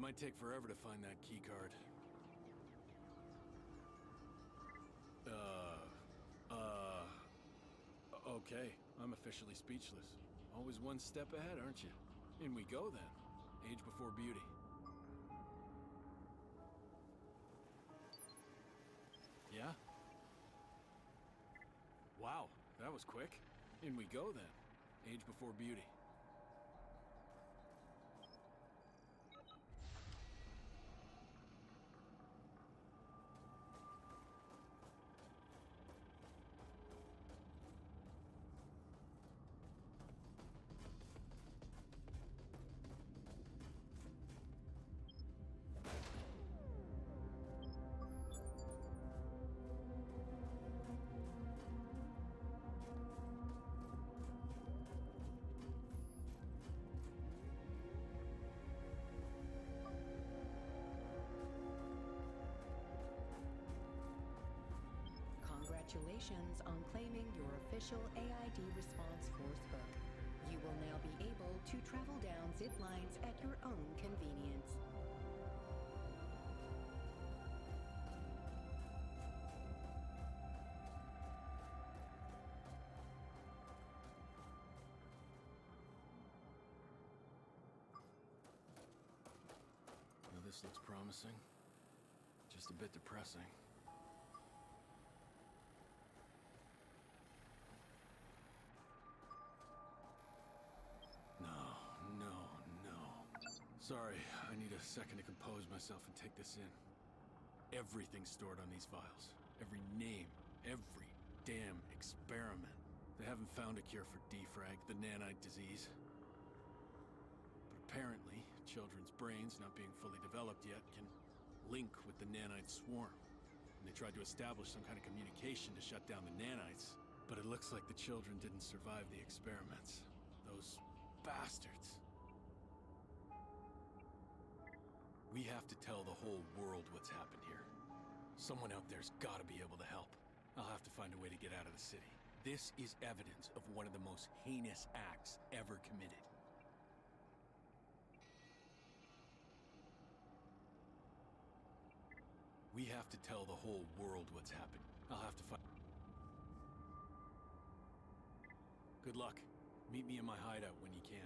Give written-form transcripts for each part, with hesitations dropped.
might take forever to find that key card. Okay, I'm officially speechless. Always one step ahead, aren't you? In we go then. Age before beauty. Yeah? Wow, that was quick. In we go then. Age before beauty. Congratulations on claiming your official AID Response Force hook. You will now be able to travel down zip lines at your own convenience. Now this looks promising. Just a bit depressing. No. Sorry, I need a second to compose myself and take this in. Everything's stored on these files. Every name, every damn experiment. They haven't found a cure for defrag, the nanite disease. But apparently, children's brains, not being fully developed yet, can link with the nanite swarm. And they tried to establish some kind of communication to shut down the nanites. But it looks like the children didn't survive the experiments. Those bastards. We have to tell the whole world what's happened here. Someone out there's gotta be able to help. I'll have to find a way to get out of the city. This is evidence of one of the most heinous acts ever committed. We have to tell the whole world what's happened. I'll have to find... Good luck. Meet me in my hideout when you can.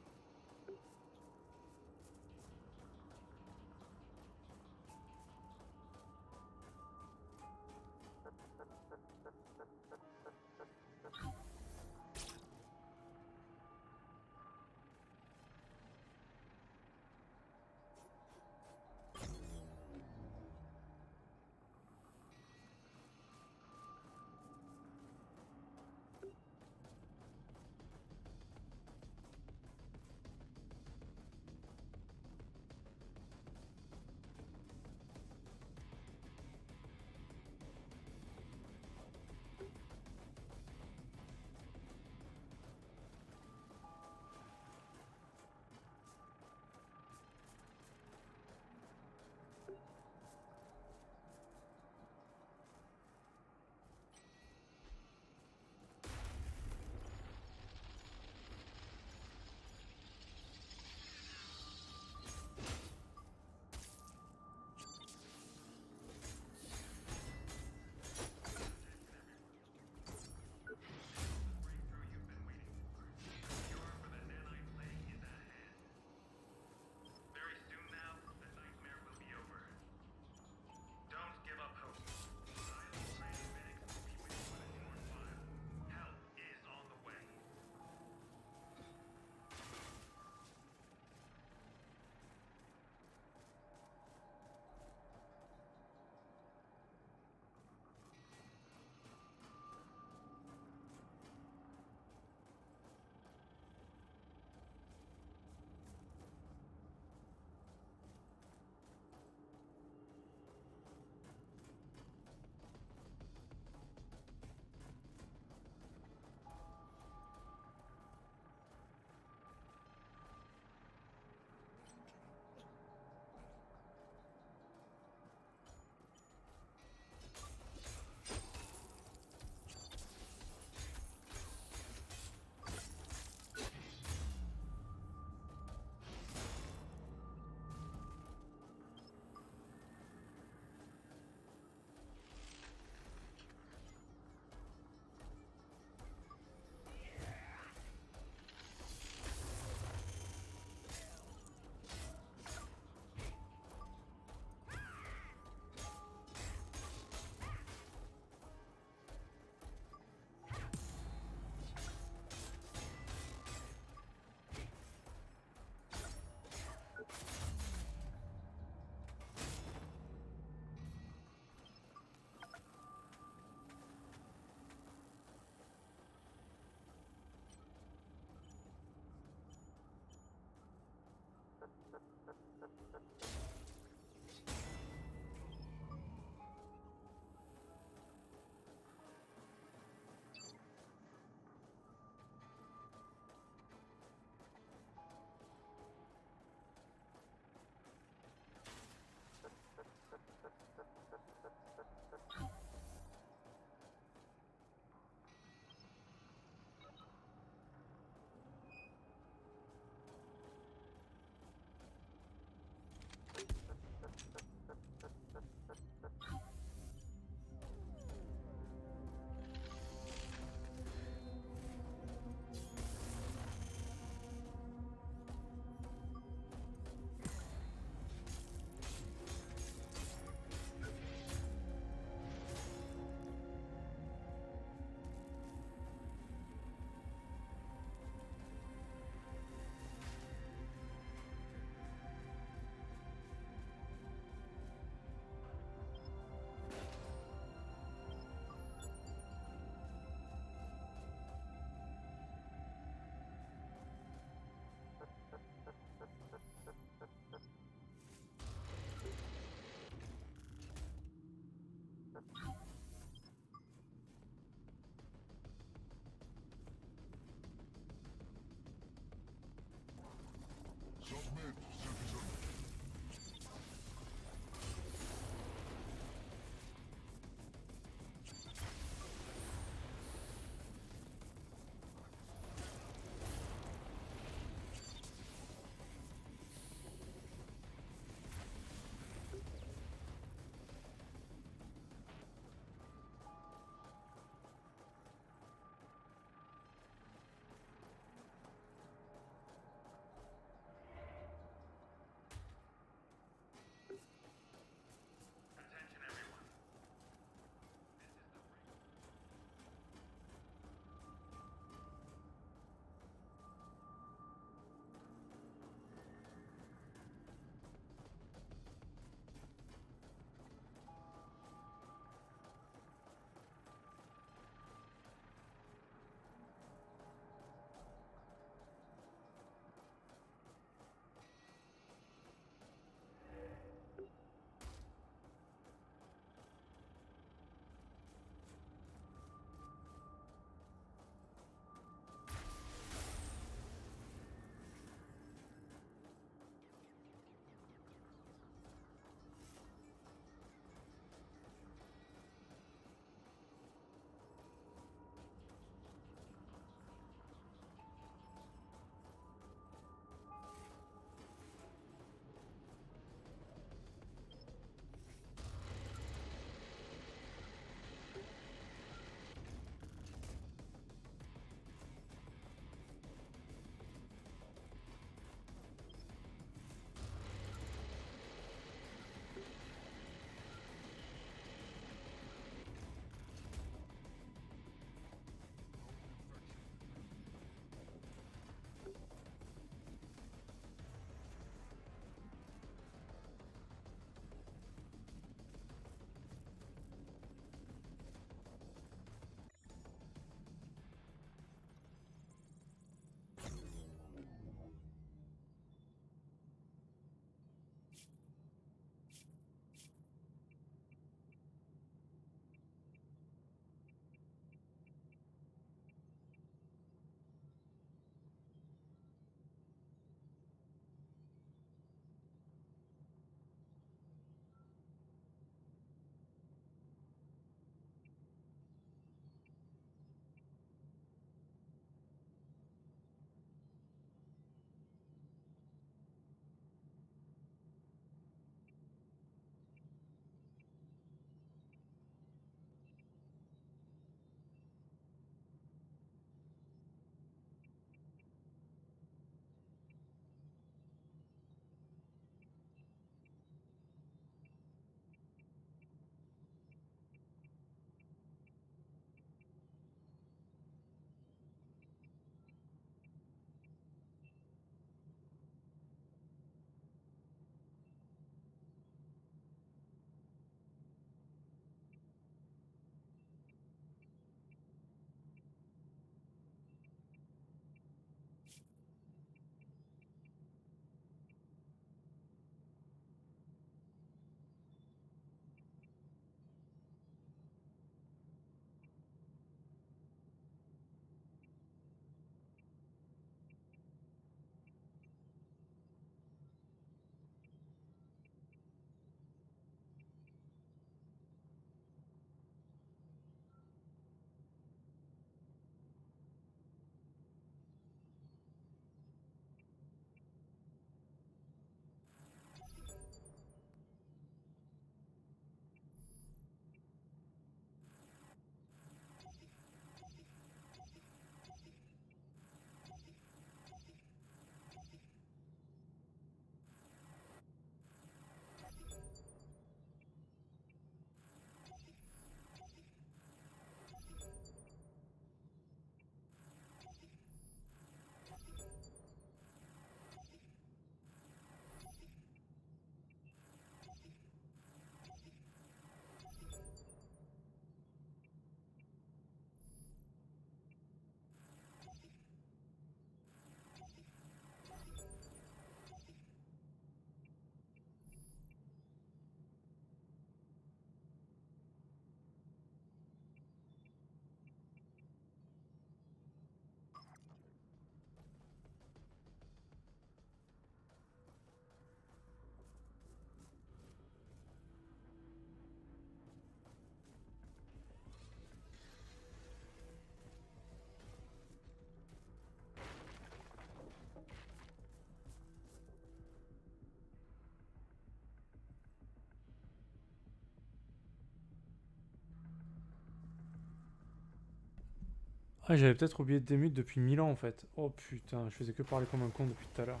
Ah, j'avais peut-être oublié de démute depuis 1000 ans en fait. Oh putain, je faisais que parler comme un con depuis tout à l'heure.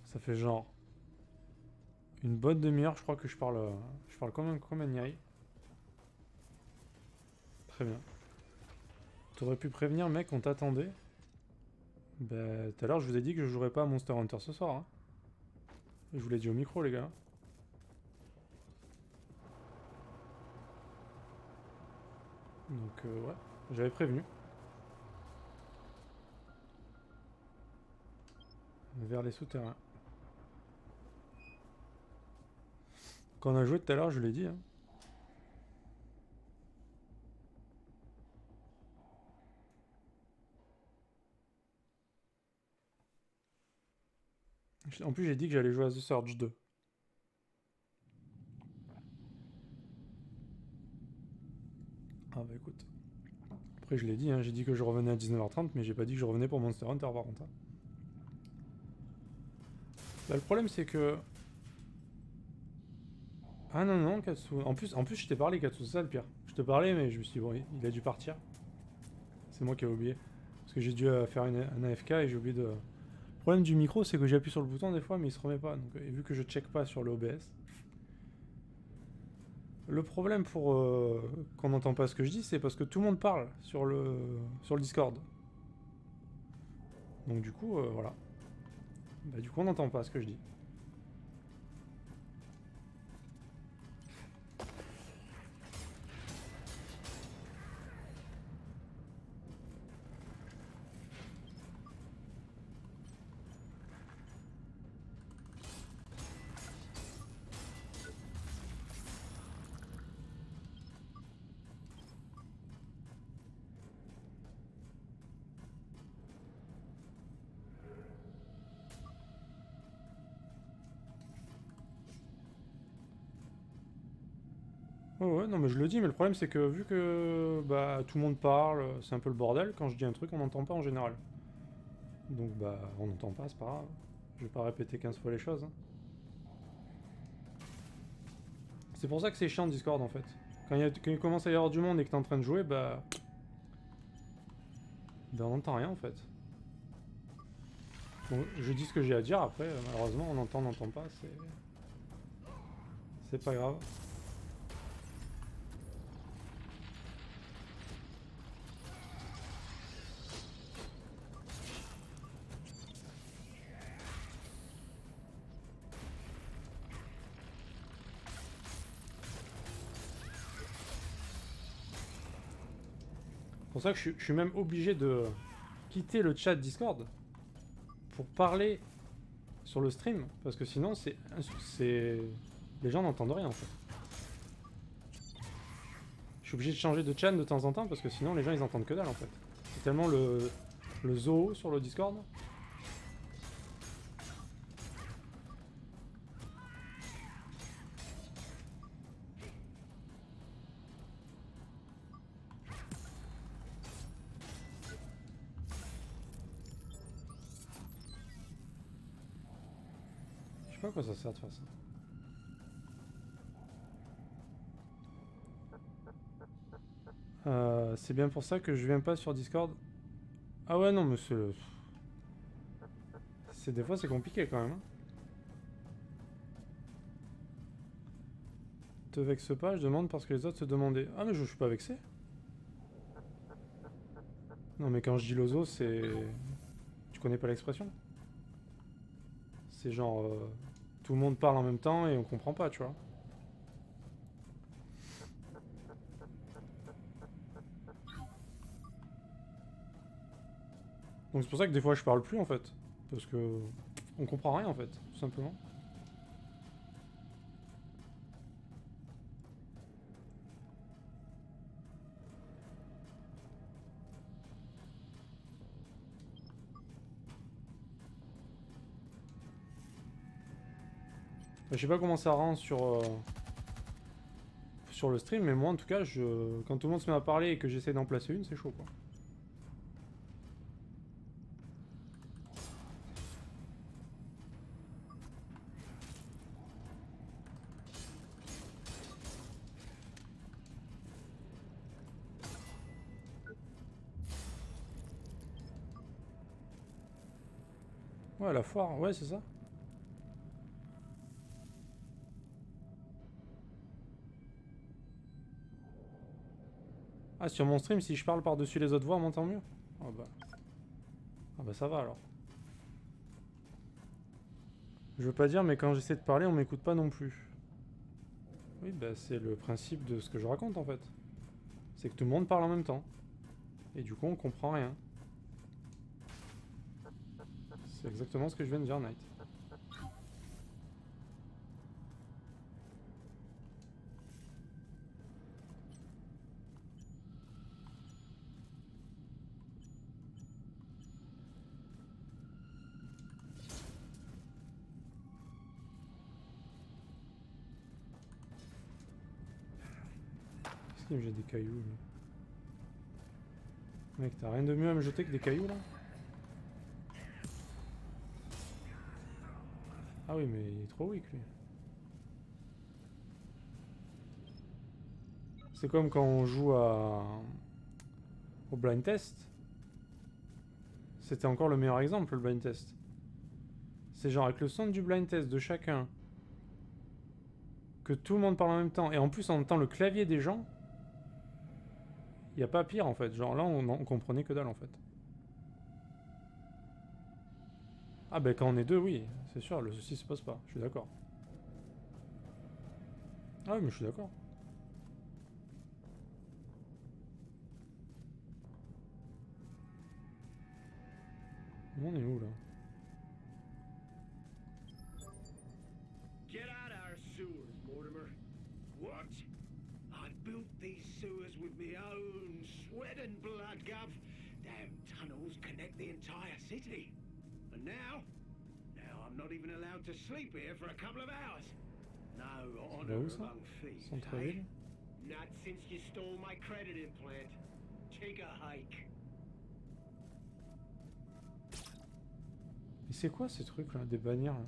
Ça fait genre une bonne demi-heure, je crois que je parle comme un niaï. Très bien. T'aurais pu prévenir, mec, on t'attendait. Bah, tout à l'heure, je vous ai dit que je jouerais pas à Monster Hunter ce soir. Hein. Je vous l'ai dit au micro, les gars. Donc, ouais, j'avais prévenu. Vers les souterrains. Quand on a joué tout à l'heure, je l'ai dit. Hein. En plus, j'ai dit que j'allais jouer à The Surge 2. Ah bah écoute. Après, je l'ai dit, hein, j'ai dit que je revenais à 19h30, mais j'ai pas dit que je revenais pour Monster Hunter par contre. Hein. Bah, le problème, c'est que. Ah non, non, Katsu. En plus, je t'ai parlé, Katsu, c'est ça le pire. Je te parlais, mais je me suis dit, bon, il a dû partir. C'est moi qui ai oublié. Parce que j'ai dû faire un AFK et j'ai oublié de. Le problème du micro, c'est que j'appuie sur le bouton des fois, mais il se remet pas. Donc, et vu que je check pas sur l'OBS. Le problème pour qu'on n'entend pas ce que je dis, c'est parce que tout le monde parle sur le Discord. Donc du coup, voilà. Bah, du coup, on n'entend pas ce que je dis. Ouais, ouais, non, mais je le dis, mais le problème, c'est que vu que bah, tout le monde parle, c'est un peu le bordel, quand je dis un truc, on n'entend pas en général. Donc, bah, on n'entend pas, c'est pas grave. Je vais pas répéter 15 fois les choses. Hein. C'est pour ça que c'est chiant Discord en fait. Quand il commence à y avoir du monde et que t'es en train de jouer, bah. Ben on n'entend rien en fait. Bon, je dis ce que j'ai à dire, après, malheureusement, on n'entend pas, c'est. C'est pas grave. C'est pour ça que je suis même obligé de quitter le chat Discord pour parler sur le stream, parce que sinon, c'est. Les gens n'entendent rien en fait. Je suis obligé de changer de chat de temps en temps parce que sinon les gens ils entendent que dalle en fait. C'est tellement le zoo sur le Discord. Je sais pas à quoi ça sert de faire ça. C'est bien pour ça que je viens pas sur Discord. Ah ouais non mais c'est des fois c'est compliqué quand même. Hein. Te vexe pas, je demande parce que les autres se demandaient. Ah mais je suis pas vexé. Non mais quand je dis lozo c'est. Tu connais pas l'expression? C'est genre tout le monde parle en même temps et on comprend pas tu vois. Donc c'est pour ça que des fois je parle plus en fait. Parce que on comprend rien en fait, tout simplement. Je sais pas comment ça rend sur le stream, mais moi en tout cas, quand tout le monde se met à parler et que j'essaie d'en placer une, c'est chaud quoi. Ouais, la foire, ouais, c'est ça. Ah, sur mon stream, si je parle par-dessus les autres voix, on m'entend mieux? Ah bah. Ah bah ça va alors. Je veux pas dire, mais quand j'essaie de parler, on m'écoute pas non plus. Oui, bah c'est le principe de ce que je raconte en fait. C'est que tout le monde parle en même temps. Et du coup, on comprend rien. C'est exactement ce que je viens de dire, Knight. Qu'est-ce qu'il me jette des cailloux, lui? Mec, t'as rien de mieux à me jeter que des cailloux, là? Ah oui, mais il est trop weak, lui. C'est comme quand on joue au blind test. C'était encore le meilleur exemple, le blind test. C'est genre avec le son du blind test de chacun, que tout le monde parle en même temps, et en plus on entend le clavier des gens, il n'y a pas pire en fait. Genre là on comprenait que dalle en fait. Ah ben quand on est deux, oui, c'est sûr, le souci se pose pas, je suis d'accord. Ah oui, mais je suis d'accord. On est où là? Get out of our sewers, Mortimer. What? I built these sewers with my own sweat and blood, Gov. Damn tunnels connect the entire city. And now I'm not even allowed to sleep here for a couple of hours. No honor où, ça? among thieves, eh? Centre-ville? Not since you stole my credit implant. Take a hike. Mais c'est quoi ces trucs là, des bannières là?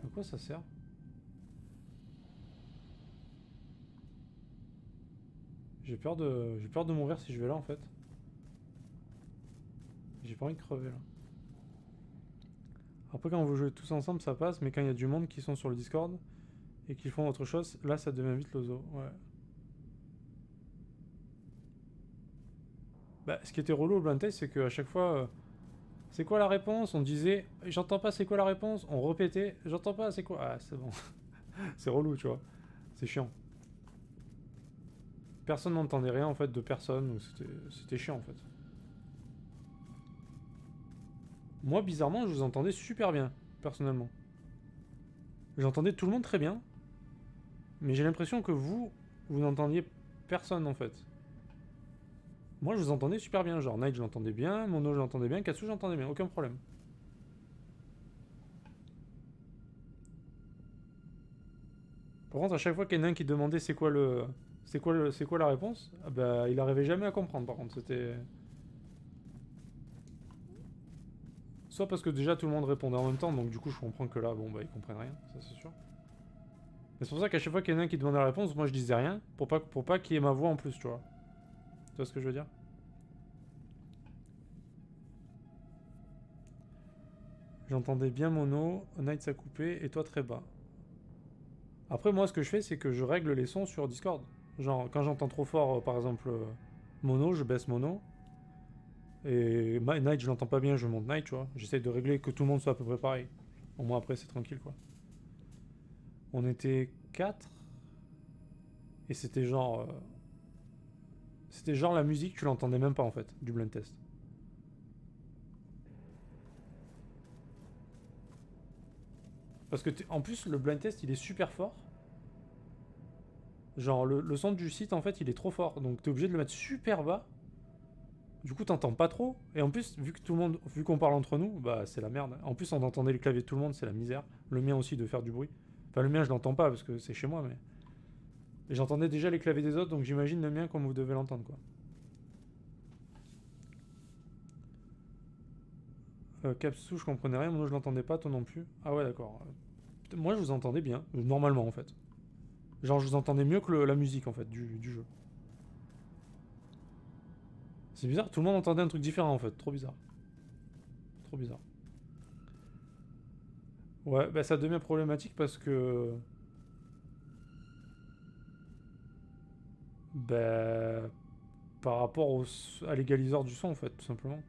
À quoi ça sert? J'ai peur de mourir si je vais là en fait. J'ai pas envie de crever là. Après quand vous jouez tous ensemble ça passe, mais quand il y a du monde qui sont sur le Discord et qui font autre chose, là ça devient vite lozo. Ouais. Bah ce qui était relou au blind test, c'est qu'à chaque fois, c'est quoi la réponse? On disait, j'entends pas, c'est quoi la réponse? On répétait, j'entends pas, c'est quoi? Ah c'est bon. C'est relou, tu vois. C'est chiant. Personne n'entendait rien en fait de personne, donc c'était chiant en fait. Moi bizarrement je vous entendais super bien, personnellement. J'entendais tout le monde très bien, mais j'ai l'impression que vous n'entendiez personne en fait. Moi je vous entendais super bien, genre Night je l'entendais bien, Mono je l'entendais bien, Katsu j'entendais bien, aucun problème. Par contre à chaque fois qu'il y en a un qui demandait c'est quoi la réponse, ah bah il arrivait jamais à comprendre par contre, c'était... Soit parce que déjà tout le monde répondait en même temps, donc du coup je comprends que là, bon bah ils comprennent rien, ça c'est sûr. Mais c'est pour ça qu'à chaque fois qu'il y en a un qui demandait la réponse, moi je disais rien, pour pas qu'il y ait ma voix en plus, tu vois. Tu vois ce que je veux dire? J'entendais bien Mono, Night ça coupé, et toi très bas. Après moi ce que je fais c'est que je règle les sons sur Discord. Genre quand j'entends trop fort par exemple Mono, je baisse Mono. Et Night je l'entends pas bien, je monte Night, tu vois. J'essaye de régler que tout le monde soit à peu près pareil. Au moins après c'est tranquille quoi. On était 4. Et c'était genre... C'était genre la musique, tu l'entendais même pas en fait, du blind test. Parce que en plus le blind test il est super fort. Genre le son du site en fait il est trop fort. Donc t'es obligé de le mettre super bas. Du coup t'entends pas trop. Et en plus vu qu'on parle entre nous, bah c'est la merde. En plus on entendait les claviers de tout le monde, c'est la misère. Le mien aussi de faire du bruit. Enfin le mien je l'entends pas parce que c'est chez moi mais... Et j'entendais déjà les claviers des autres donc j'imagine le mien comme vous devez l'entendre quoi. Capsou je comprenais rien, moi je l'entendais pas, toi non plus. Ah ouais d'accord. Moi je vous entendais bien, normalement en fait. Genre je vous entendais mieux que la musique en fait du jeu. C'est bizarre, tout le monde entendait un truc différent en fait, trop bizarre. Trop bizarre. Ouais, bah ça devient problématique parce que... Bah... Par rapport à l'égaliseur du son, en fait, tout simplement.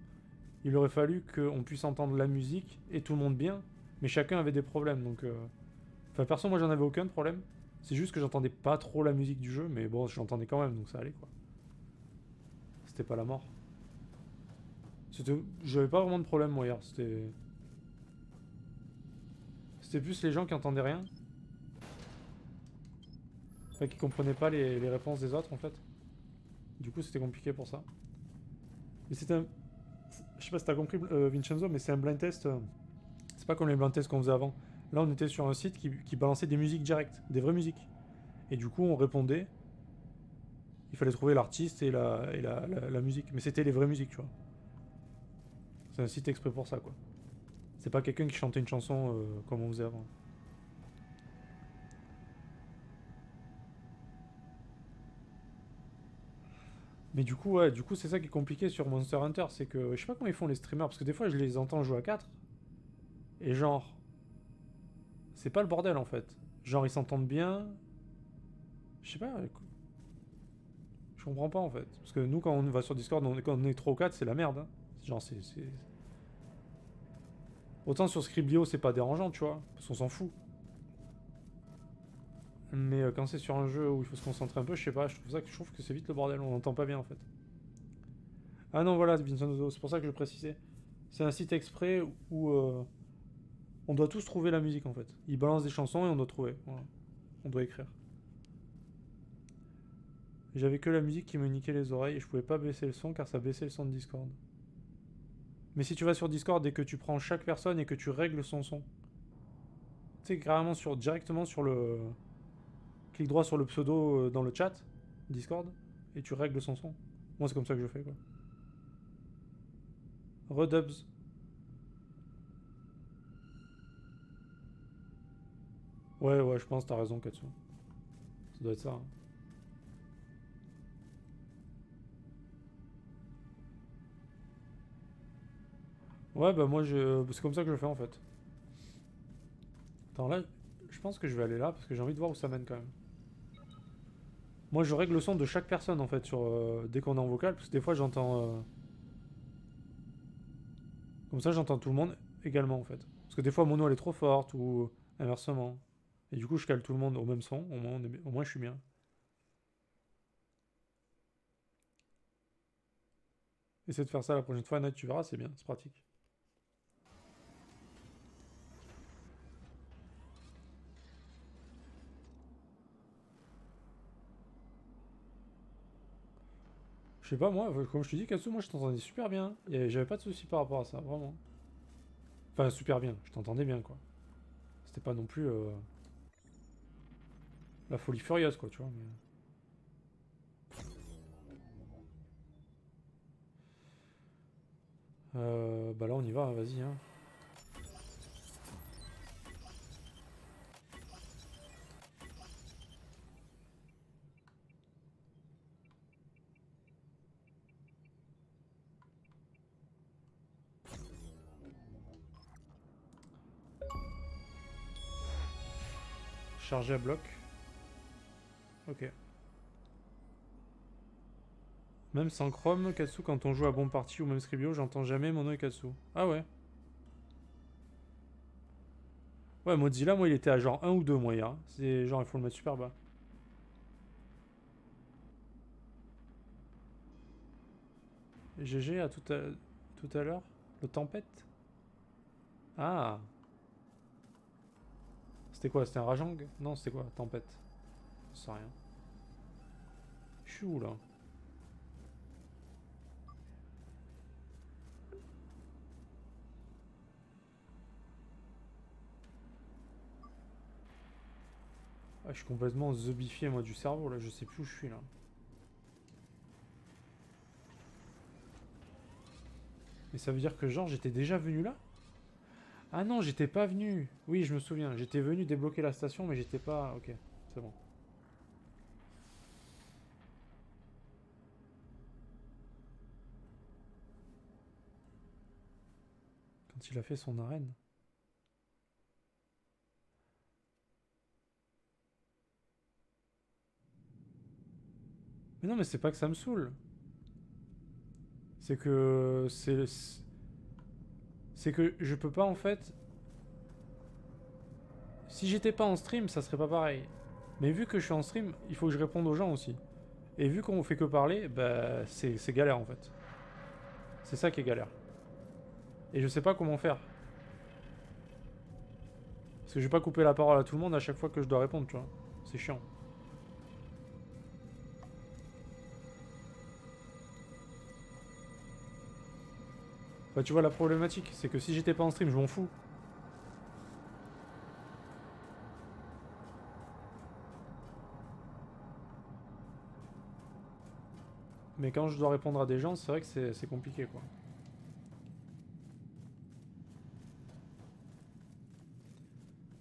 Il aurait fallu qu'on puisse entendre la musique et tout le monde bien, mais chacun avait des problèmes, donc... Enfin, perso, moi, j'en avais aucun problème. C'est juste que j'entendais pas trop la musique du jeu, mais bon, je l'entendais quand même, donc ça allait, quoi. C'était pas la mort. J'avais pas vraiment de problème, moi, hier. C'était plus les gens qui entendaient rien. Enfin, qui comprenaient pas les réponses des autres, en fait. Du coup, c'était compliqué pour ça. Mais c'était un... Je sais pas si t'as compris, Vincenzo, mais c'est un blind test. C'est pas comme les blind tests qu'on faisait avant. Là, on était sur un site qui balançait des musiques directes, des vraies musiques. Et du coup, on répondait. Il fallait trouver l'artiste et la musique. Mais c'était les vraies musiques, tu vois. C'est un site exprès pour ça, quoi. C'est pas quelqu'un qui chantait une chanson comme on faisait avant. Mais du coup, ouais, du coup, c'est ça qui est compliqué sur Monster Hunter, c'est que je sais pas comment ils font les streamers, parce que des fois, je les entends jouer à 4 et genre, c'est pas le bordel en fait. Genre, ils s'entendent bien. Je sais pas, je comprends pas en fait. Parce que nous, quand on va sur Discord, quand on est 3 ou 4, c'est la merde. Hein. Genre, Autant sur Scriblio, c'est pas dérangeant, tu vois, parce qu'on s'en fout. Mais quand c'est sur un jeu où il faut se concentrer un peu, je sais pas, je trouve que c'est vite le bordel, on n'entend pas bien en fait. Ah non, voilà, Vincenzo, c'est pour ça que je le précisais. C'est un site exprès où on doit tous trouver la musique en fait. Ils balancent des chansons et on doit trouver. Voilà. On doit écrire. J'avais que la musique qui me niquait les oreilles et je pouvais pas baisser le son car ça baissait le son de Discord. Mais si tu vas sur Discord et que tu prends chaque personne et que tu règles son son, tu sais, carrément directement sur le. Clique droit sur le pseudo dans le chat, Discord, et tu règles son son. Moi, c'est comme ça que je fais quoi. Redubs. Ouais, ouais, je pense, t'as raison, Katsu. Ça doit être ça. Hein. Ouais, bah moi, c'est comme ça que je fais en fait. Attends, là, je pense que je vais aller là parce que j'ai envie de voir où ça mène quand même. Moi, je règle le son de chaque personne en fait dès qu'on est en vocal parce que des fois j'entends. Comme ça, j'entends tout le monde également en fait. Parce que des fois, mono elle est trop forte ou inversement. Et du coup, je cale tout le monde au même son. Au moins je suis bien. Essaie de faire ça la prochaine fois, Nat, tu verras, c'est bien, c'est pratique. Je sais pas, moi, comme je te dis, Katsu, moi je t'entendais super bien. Et j'avais pas de soucis par rapport à ça, vraiment. Enfin, super bien, je t'entendais bien quoi. C'était pas non plus la folie furieuse quoi, tu vois. Mais... bah là, on y va, hein, vas-y. Hein. Charger à bloc. Ok. Même sans Chrome, Katsu, quand on joue à bon parti ou même Scribio, j'entends jamais Mono et Katsu. Ah ouais. Ouais, Mozilla, moi, il était à genre 1 ou 2 moi, hier. C'est genre, il faut le mettre super bas. GG, à tout à l'heure. Le tempête. Ah. C'était quoi? C'était un Rajang? Non, c'était quoi? Tempête. Je sais rien. Je suis où, là? Ah, je suis complètement zobifié, moi, du cerveau, là. Je sais plus où je suis, là. Mais ça veut dire que, genre, j'étais déjà venu là? Ah non, j'étais pas venu. Oui, je me souviens. J'étais venu débloquer la station, mais j'étais pas... Ok, c'est bon. Quand il a fait son arène. Mais non, mais c'est pas que ça me saoule. C'est que... C'est que je peux pas, en fait... Si j'étais pas en stream, ça serait pas pareil. Mais vu que je suis en stream, il faut que je réponde aux gens aussi. Et vu qu'on fait que parler, bah c'est galère en fait. C'est ça qui est galère. Et je sais pas comment faire. Parce que je vais pas couper la parole à tout le monde à chaque fois que je dois répondre, tu vois. C'est chiant. Bah tu vois la problématique, c'est que si j'étais pas en stream, je m'en fous. Mais quand je dois répondre à des gens, c'est vrai que c'est compliqué quoi.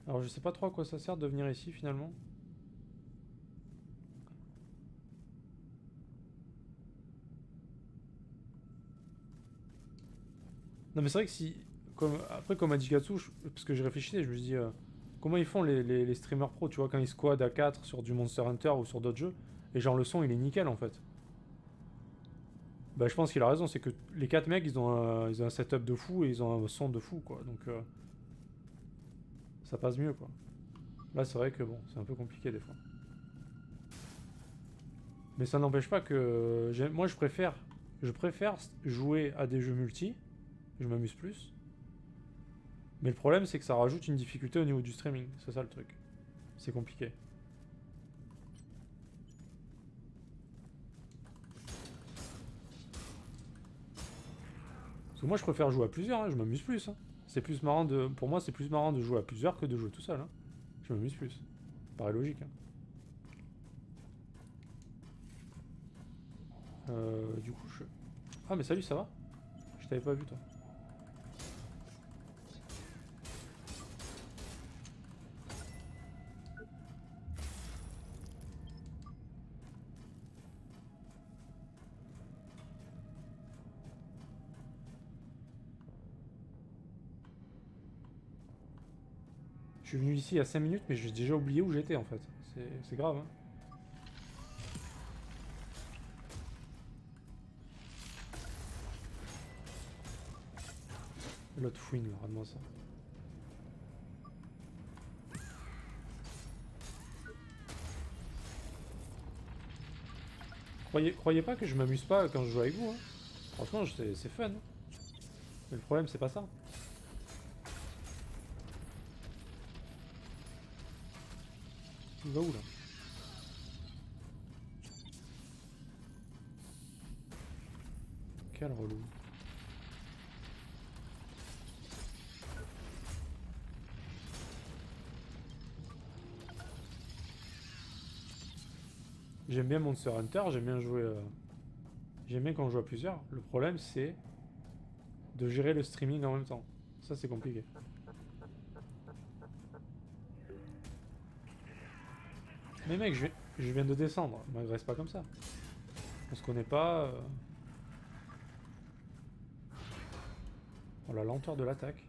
Alors je sais pas trop à quoi ça sert de venir ici finalement. Non mais c'est vrai que si... Après comme a dit Katsu, parce que je réfléchissais, je me dis... comment ils font les streamers pro, tu vois, quand ils squadent à 4 sur du Monster Hunter ou sur d'autres jeux. Et genre le son il est nickel en fait. Bah je pense qu'il a raison, c'est que les 4 mecs ils ont un setup de fou et ils ont un son de fou quoi. Donc ça passe mieux quoi. Là c'est vrai que bon, c'est un peu compliqué des fois. Mais ça n'empêche pas que... moi je préfère jouer à des jeux multi. Je m'amuse plus. Mais le problème c'est que ça rajoute une difficulté au niveau du streaming. C'est ça le truc. C'est compliqué. Parce que moi je préfère jouer à plusieurs, hein, je m'amuse plus. Hein. C'est plus marrant de... Pour moi c'est plus marrant de jouer à plusieurs que de jouer tout seul. Hein. Je m'amuse plus. Ça paraît logique. Hein. Du coup je... Ah mais salut, ça va? Je t'avais pas vu toi. Je suis venu ici il y a 5 minutes mais j'ai déjà oublié où j'étais en fait. C'est grave hein. L'autre fouine, là, rends-moi ça. Croyez pas que je m'amuse pas quand je joue avec vous. Hein. Franchement, c'est fun. Hein. Mais le problème, c'est pas ça. Il va où là? Quel relou. J'aime bien Monster Hunter, j'aime bien jouer... J'aime bien quand on joue à plusieurs. Le problème c'est de gérer le streaming en même temps. Ça c'est compliqué. Mais mec, je viens de descendre. M'agresse pas comme ça. On se connaît pas. Oh la lenteur de l'attaque.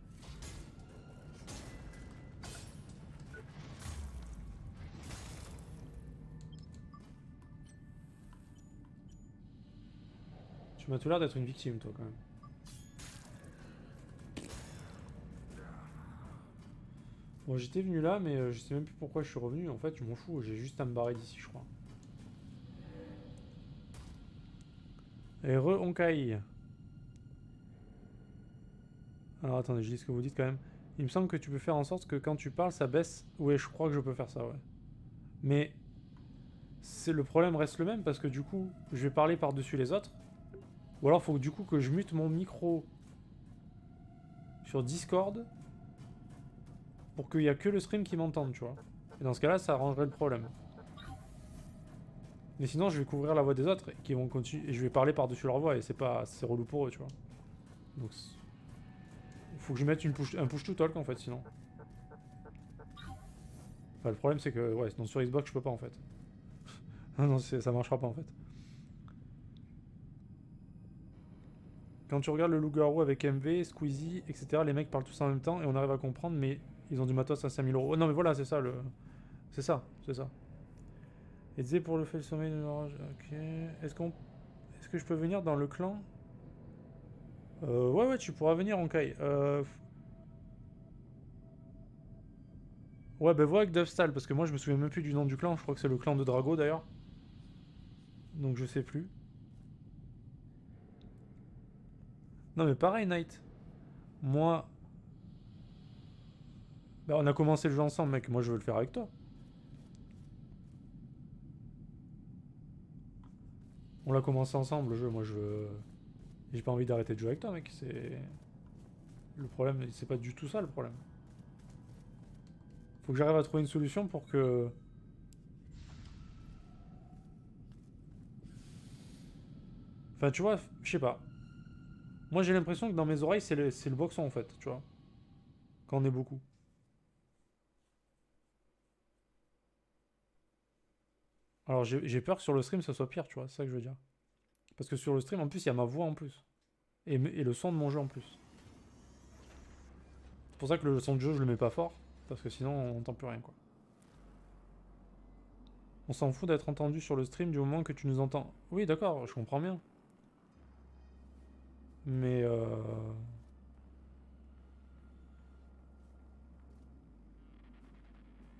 Tu m'as tout l'air d'être une victime, toi, quand même. Bon, j'étais venu là, mais je sais même plus pourquoi je suis revenu. En fait, je m'en fous. J'ai juste à me barrer d'ici, je crois. Et Honkai. Alors, attendez, je lis ce que vous dites quand même. Il me semble que tu peux faire en sorte que quand tu parles, ça baisse. Ouais, je crois que je peux faire ça, ouais. Mais... le problème reste le même, parce que du coup, je vais parler par-dessus les autres. Ou alors, il faut du coup que je mute mon micro sur Discord pour qu'il n'y a que le stream qui m'entende, tu vois. Et dans ce cas-là, ça arrangerait le problème. Mais sinon, je vais couvrir la voix des autres qui vont continuer et je vais parler par-dessus leur voix et c'est relou pour eux, tu vois. Donc, il faut que je mette un push to talk en fait, sinon. Enfin, le problème, c'est que ouais, non, sur Xbox, je peux pas en fait. Non, ça marchera pas en fait. Quand tu regardes le loup-garou avec MV, Squeezie, etc., les mecs parlent tous en même temps et on arrive à comprendre, mais ils ont du matos à 5000 €. Oh, non, mais voilà, c'est ça le. C'est ça. Aider pour le fait le sommeil de l'orage. Ok. Est-ce que je peux venir dans le clan? Ouais, tu pourras venir, Honkai. Ouais, bah vois avec Dovestal, parce que moi je me souviens même plus du nom du clan. Je crois que c'est le clan de Drago d'ailleurs. Donc je sais plus. Non, mais pareil, Knight. Moi. Bah, on a commencé le jeu ensemble, mec. Moi je veux le faire avec toi. On l'a commencé ensemble le jeu. Moi je veux. J'ai pas envie d'arrêter de jouer avec toi, mec. C'est. Le problème, c'est pas du tout ça le problème. Faut que j'arrive à trouver une solution pour que. Enfin, tu vois, je sais pas. Moi j'ai l'impression que dans mes oreilles, c'est le boxon en fait, tu vois. Quand on est beaucoup. Alors j'ai peur que sur le stream ça soit pire, tu vois, c'est ça que je veux dire. Parce que sur le stream, en plus, il y a ma voix en plus. Et le son de mon jeu en plus. C'est pour ça que le son de jeu, je le mets pas fort. Parce que sinon, on entend plus rien, quoi. On s'en fout d'être entendu sur le stream du moment que tu nous entends. Oui, d'accord, je comprends bien. Mais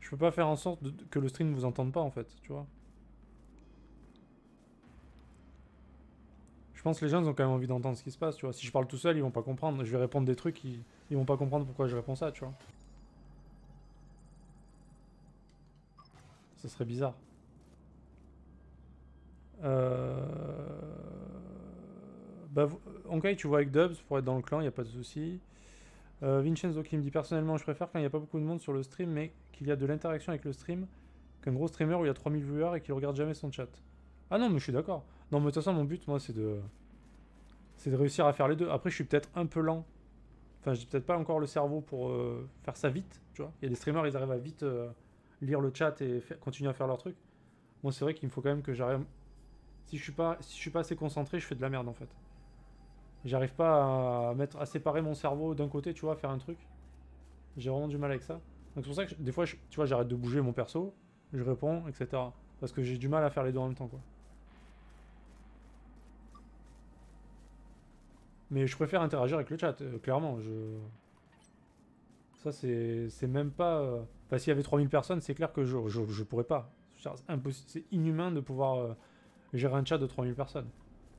je peux pas faire en sorte que le stream ne vous entende pas, en fait, tu vois. Je pense que les gens ils ont quand même envie d'entendre ce qui se passe, tu vois. Si je parle tout seul, ils vont pas comprendre. Je vais répondre des trucs, ils vont pas comprendre pourquoi je réponds ça, tu vois. Ça serait bizarre. Bah, Honkai, tu vois avec Dubs pour être dans le clan, y a pas de souci. Vincenzo qui me dit personnellement, je préfère quand il n'y a pas beaucoup de monde sur le stream, mais qu'il y a de l'interaction avec le stream, qu'un gros streamer où il y a 3000 viewers et qu'il regarde jamais son chat. Ah non, mais je suis d'accord. Non, mais de toute façon, mon but, moi, c'est de réussir à faire les deux. Après, je suis peut-être un peu lent. Enfin, j'ai peut-être pas encore le cerveau pour faire ça vite, tu vois. Il y a des streamers, ils arrivent à vite lire le chat et continuer à faire leur truc. Moi, c'est vrai qu'il me faut quand même que j'arrive. Si je suis pas assez concentré, je fais de la merde en fait. J'arrive pas à séparer mon cerveau d'un côté, tu vois, à faire un truc. J'ai vraiment du mal avec ça. Donc c'est pour ça que des fois, tu vois, j'arrête de bouger mon perso, je réponds, etc. Parce que j'ai du mal à faire les deux en même temps, quoi. Mais je préfère interagir avec le chat, clairement. Ça, c'est même pas. Enfin, s'il y avait 3000 personnes, c'est clair que je pourrais pas. C'est inhumain de pouvoir gérer un chat de 3000 personnes.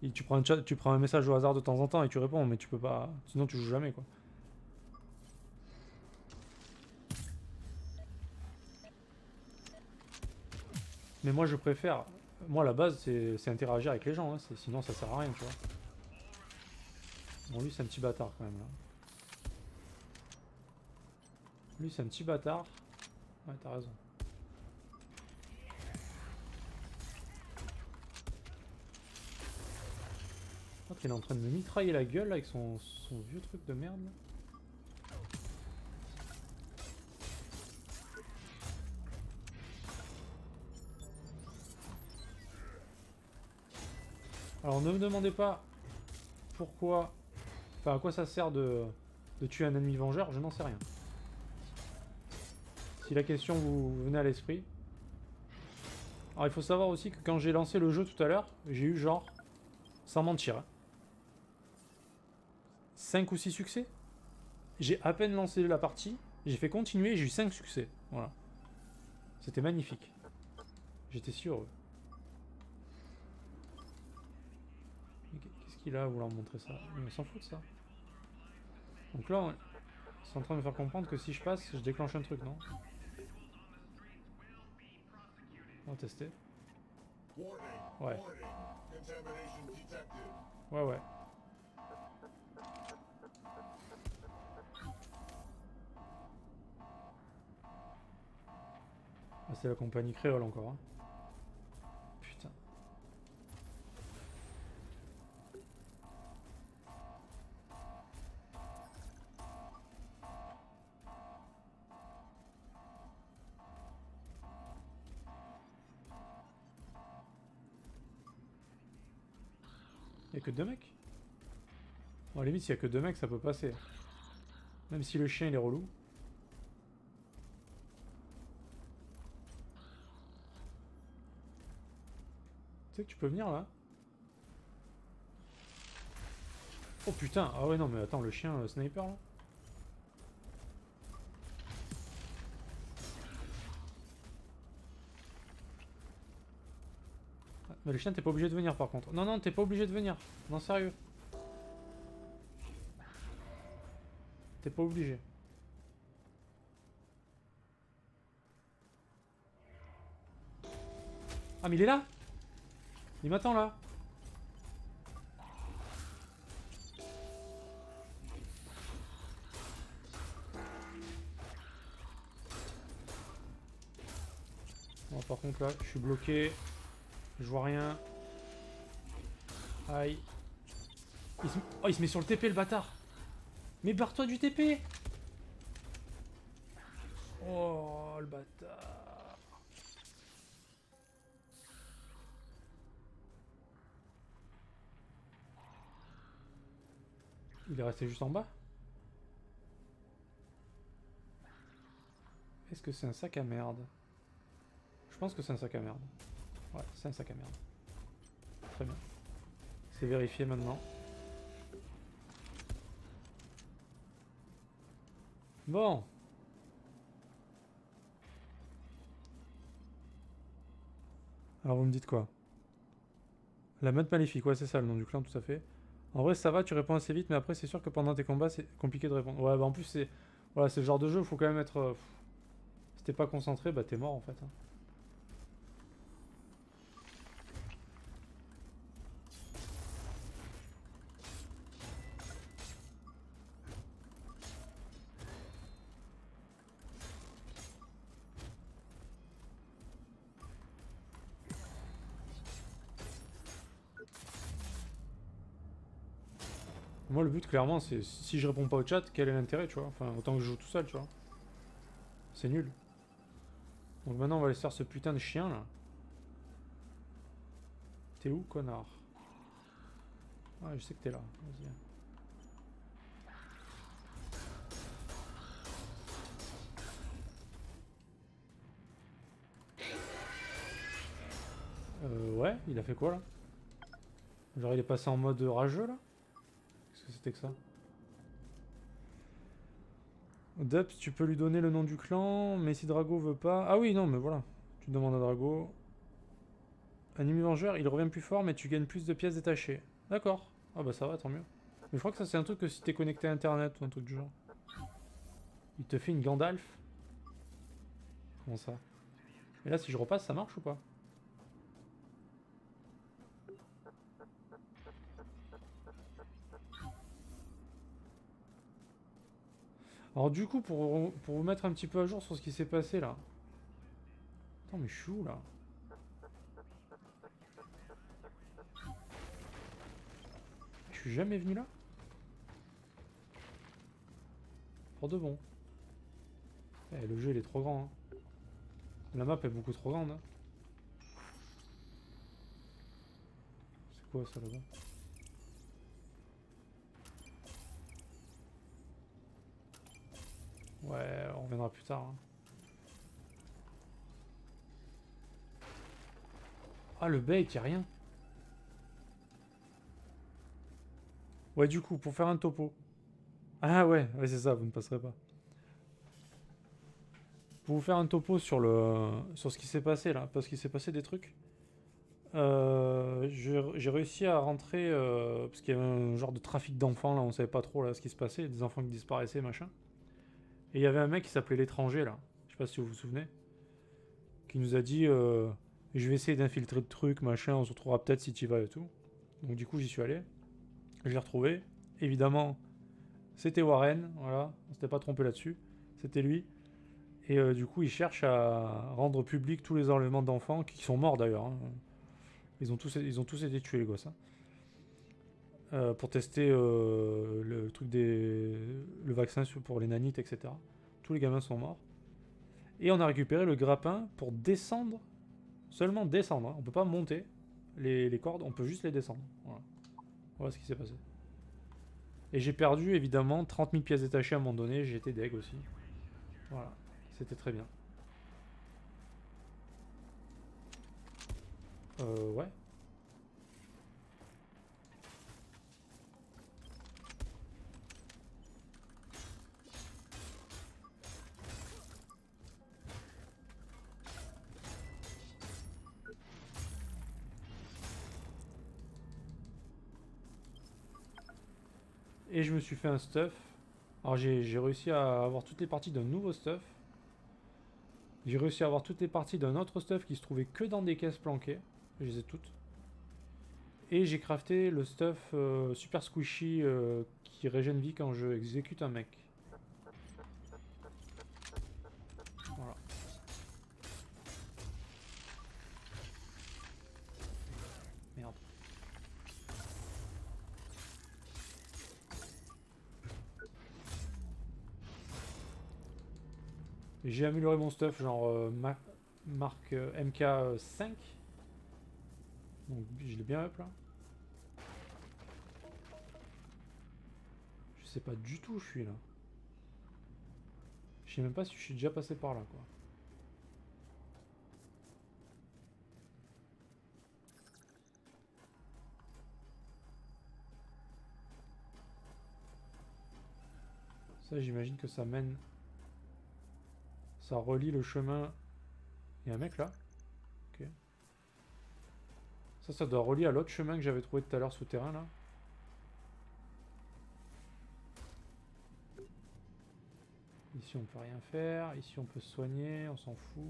Et tu prends un message au hasard de temps en temps et tu réponds, mais tu peux pas. Sinon, tu joues jamais, quoi. Mais moi, je préfère. Moi, à la base, c'est interagir avec les gens. Hein. Sinon, ça sert à rien, tu vois. Bon, lui, c'est un petit bâtard quand même, là. Lui, c'est un petit bâtard. Ouais, t'as raison. Oh, il est en train de me mitrailler la gueule là, avec son vieux truc de merde. Là. Alors ne me demandez pas pourquoi, enfin à quoi ça sert de tuer un ennemi vengeur, je n'en sais rien. Si la question vous venait à l'esprit. Alors il faut savoir aussi que quand j'ai lancé le jeu tout à l'heure, j'ai eu genre, sans mentir, 5 ou 6 succès. J'ai à peine lancé la partie, j'ai fait continuer et j'ai eu 5 succès. Voilà. C'était magnifique. J'étais si heureux. Qu'est-ce qu'il a à vouloir me montrer ça? On s'en fout de ça. Donc là, c'est en train de me faire comprendre que si je passe, je déclenche un truc, non? On va tester. Ouais. Ouais. Ah, c'est la compagnie créole encore. Hein. Putain. Y'a que 2 mecs? Bon, à la limite, s'il y a que 2 mecs, ça peut passer. Même si le chien il est relou. Tu sais que tu peux venir là? Oh putain, ah ouais non mais attends, le chien sniper là? Ah, mais le chien t'es pas obligé de venir par contre. Non non, t'es pas obligé de venir. Non sérieux. T'es pas obligé. Ah mais il est là! Il m'attend là! Bon, par contre là, je suis bloqué. Je vois rien. Aïe. Oh, il se met sur le TP le bâtard! Mais barre-toi du TP! Oh le bâtard! Il est resté juste en bas? Est-ce que c'est un sac à merde? Je pense que c'est un sac à merde. Ouais, c'est un sac à merde. Très bien. C'est vérifié maintenant. Bon. Alors vous me dites quoi? La meute maléfique, ouais c'est ça le nom du clan, tout à fait. En vrai ça va, tu réponds assez vite, mais après c'est sûr que pendant tes combats c'est compliqué de répondre. Ouais bah en plus c'est... Voilà, c'est le genre de jeu, faut quand même être... si t'es pas concentré, bah t'es mort en fait. Hein. Moi le but clairement c'est si je réponds pas au chat, quel est l'intérêt tu vois? Enfin autant que je joue tout seul tu vois. C'est nul. Donc maintenant on va aller se faire ce putain de chien là. T'es où connard? Ah je sais que t'es là, vas-y. Ouais, il a fait quoi là? Genre il est passé en mode rageux là? Qu'est-ce que c'était que ça? Deps, tu peux lui donner le nom du clan, mais si Drago veut pas... Ah oui, non, mais voilà. Tu demandes à Drago. Anime Vengeur, il revient plus fort, mais tu gagnes plus de pièces détachées. D'accord. Ah bah ça va, tant mieux. Mais je crois que ça c'est un truc que si t'es connecté à internet ou un truc du genre. Il te fait une Gandalf. Comment ça? Et là si je repasse, ça marche ou pas? Alors du coup, pour vous mettre un petit peu à jour sur ce qui s'est passé là. Attends, mais je suis où là? Je suis jamais venu là? Pour de bon. Eh, le jeu il est trop grand. Hein. La map est beaucoup trop grande. Hein. C'est quoi ça là-bas? Ouais, on reviendra plus tard. Hein. Ah, le bait, y'a rien. Ouais, du coup, pour faire un topo. Ah ouais, ouais c'est ça, vous ne passerez pas. Pour vous faire un topo sur ce qui s'est passé là, parce qu'il s'est passé des trucs. J'ai réussi à rentrer, parce qu'il y avait un genre de trafic d'enfants là, on savait pas trop là ce qui se passait, des enfants qui disparaissaient, machin. Et il y avait un mec qui s'appelait l'étranger là, je sais pas si vous vous souvenez, qui nous a dit je vais essayer d'infiltrer le truc, machin, on se retrouvera peut-être si tu y vas et tout. Donc du coup j'y suis allé, je l'ai retrouvé, évidemment c'était Warren, voilà, on s'était pas trompé là-dessus, c'était lui. Et du coup il cherche à rendre public tous les enlèvements d'enfants, qui sont morts d'ailleurs. Hein. Ils ont tous été tués les gosses. Hein. Pour tester le truc le vaccin pour les nanites, etc. Tous les gamins sont morts. Et on a récupéré le grappin pour descendre, seulement descendre. Hein. On peut pas monter les cordes, on peut juste les descendre. Voilà, voilà ce qui s'est passé. Et j'ai perdu évidemment 30 000 pièces détachées à un moment donné, j'ai été deg aussi. Voilà, c'était très bien. Ouais. Et je me suis fait un stuff. Alors j'ai réussi à avoir toutes les parties d'un nouveau stuff. J'ai réussi à avoir toutes les parties d'un autre stuff qui se trouvait que dans des caisses planquées. Je les ai toutes. Et j'ai crafté le stuff super squishy qui régène vie quand je exécute un mec. Voilà. Merde. J'ai amélioré mon stuff, genre marque MK5. Donc je l'ai bien up là. Je sais pas du tout où je suis là. Je sais même pas si je suis déjà passé par là quoi. Ça j'imagine que ça mène. Ça relie le chemin. Il y a un mec là. Ok. Ça doit relier à l'autre chemin que j'avais trouvé tout à l'heure souterrain là. Ici on peut rien faire. Ici on peut se soigner, on s'en fout.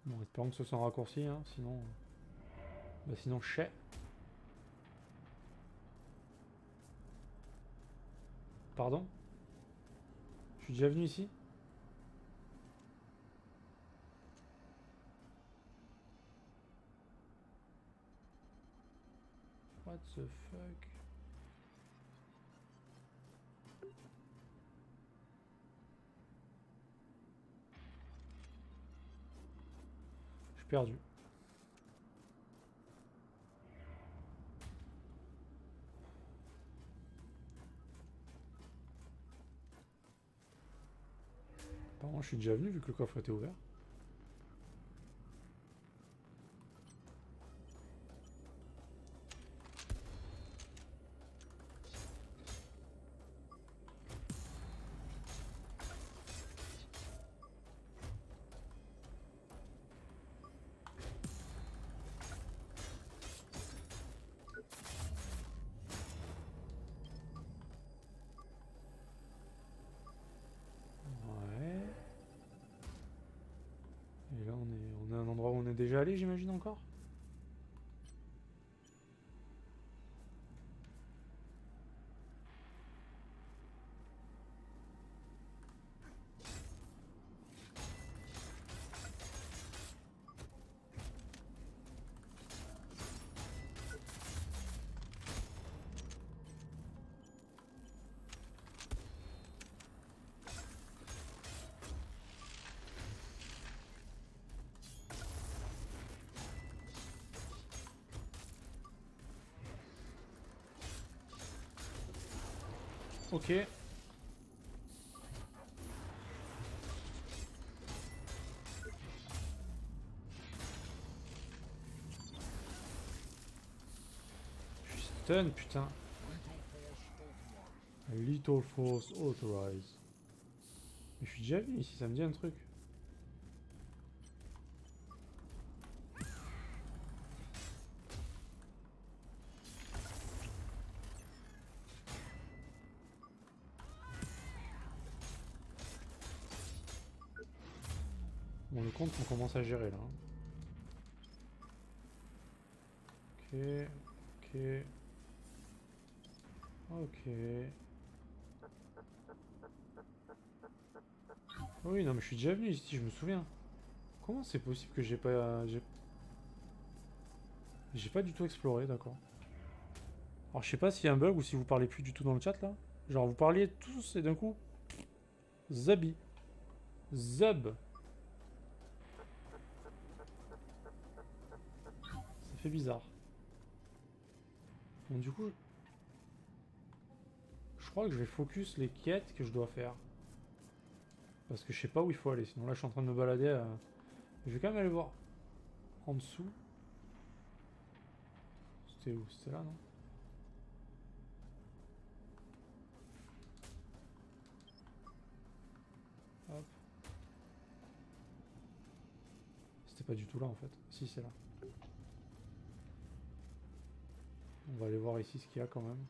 Bon, espérons que ce soit un raccourci, hein, sinon. Bah sinon chais. Pardon? Je suis déjà venu ici? What the fuck? Je suis perdu. Apparemment je suis déjà venu vu que le coffre était ouvert. Ouais. Et là on est à un endroit où on est déjà allé j'imagine encore? Ok. Je suis stun, putain. Little Force Authorized. Mais je suis déjà venu ici, ça me dit un truc. Bon, le compte on commence à gérer là. Ok, ok. Ok. Oui, non, mais je suis déjà venu ici, je me souviens. Comment c'est possible que j'ai pas. J'ai pas du tout exploré, d'accord. Alors, je sais pas s'il y a un bug ou si vous parlez plus du tout dans le chat là. Genre, vous parliez tous et d'un coup. Zabi. Zub. Ça fait bizarre. Bon, du coup. Je crois que je vais focus les quêtes que je dois faire. Parce que je sais pas où il faut aller. Sinon, là, je suis en train de me balader. Je vais quand même aller voir en dessous. C'était où? C'était là, non? Hop. C'était pas du tout là en fait. Si, c'est là. On va aller voir ici ce qu'il y a quand même.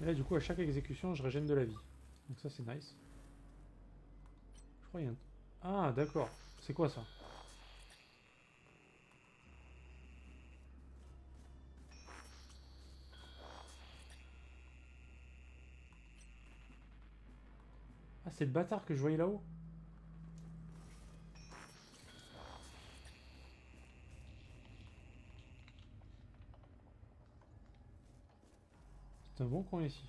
Et là du coup à chaque exécution je régène de la vie. Donc ça c'est nice. Je crois qu'il y a un... Ah d'accord. C'est quoi ça? Ah c'est le bâtard que je voyais là-haut. C'est un bon coin ici.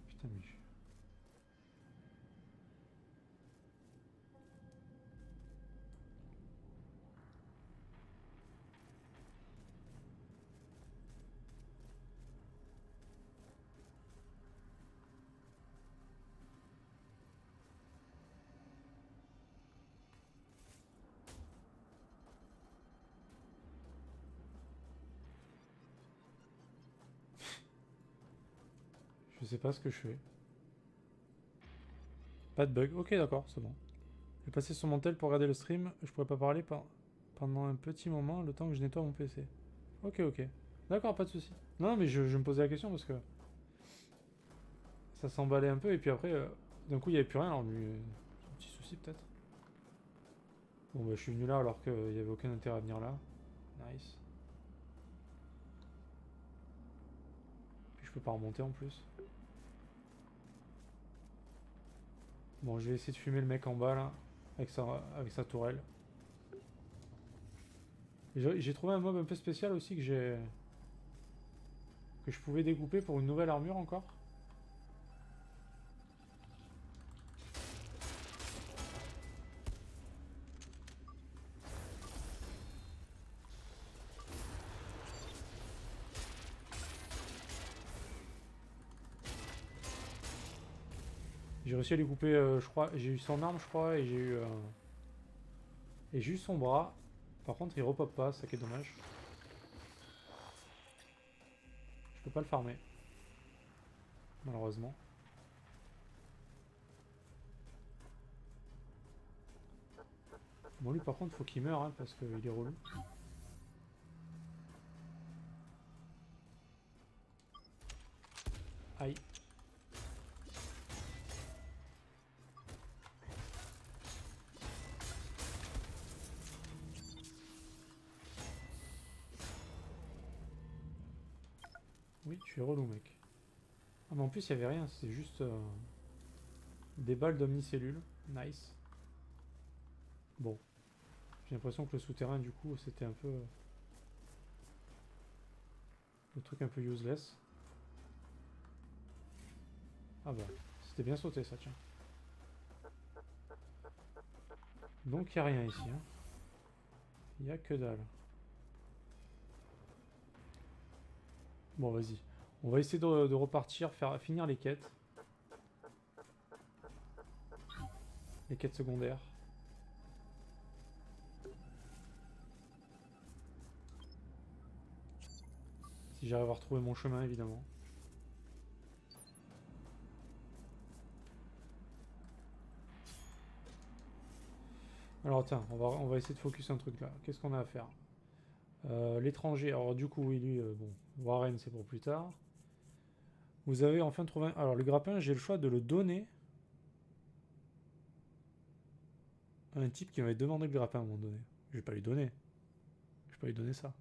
Putain mais... Je sais pas ce que je fais. Pas de bug. Ok d'accord, c'est bon. Je vais passer sur mon tel pour regarder le stream. Je pourrais pas parler pendant un petit moment, le temps que je nettoie mon PC. Ok, ok. D'accord, pas de souci. Non, mais je me posais la question parce que ça s'emballait un peu et puis après, d'un coup, il n'y avait plus rien. Alors, un petit souci peut-être. Bon, bah, je suis venu là alors qu'il n'y avait aucun intérêt à venir là. Nice. Puis je peux pas remonter en plus. Bon, je vais essayer de fumer le mec en bas là, avec sa tourelle. J'ai trouvé un mob un peu spécial aussi que je pouvais découper pour une nouvelle armure encore. J'ai réussi à lui couper, je crois, j'ai eu son arme je crois, et j'ai eu son bras. Par contre il repop pas, ça qui est dommage. Je peux pas le farmer. Malheureusement. Bon lui par contre faut qu'il meure hein, parce qu'il est relou. Aïe. Oui, tu es relou mec. Ah mais en plus il y avait rien, c'était juste des balles d'omnicellule. Nice. Bon. J'ai l'impression que le souterrain du coup c'était un peu... le truc un peu useless. Ah bah, c'était bien sauté ça, tiens. Donc il n'y a rien ici. Hein. Il n'y a que dalle. Bon, vas-y. On va essayer de repartir, finir les quêtes. Les quêtes secondaires. Si j'arrive à retrouver mon chemin, évidemment. Alors tiens, on va essayer de focus un truc là. Qu'est-ce qu'on a à faire? L'étranger. Alors du coup, oui, lui, bon, Warren, c'est pour plus tard. Vous avez enfin trouvé un... Alors le grappin, j'ai le choix de le donner à un type qui m'avait demandé le grappin à un moment donné. Je vais pas lui donner. Je vais pas lui donner ça.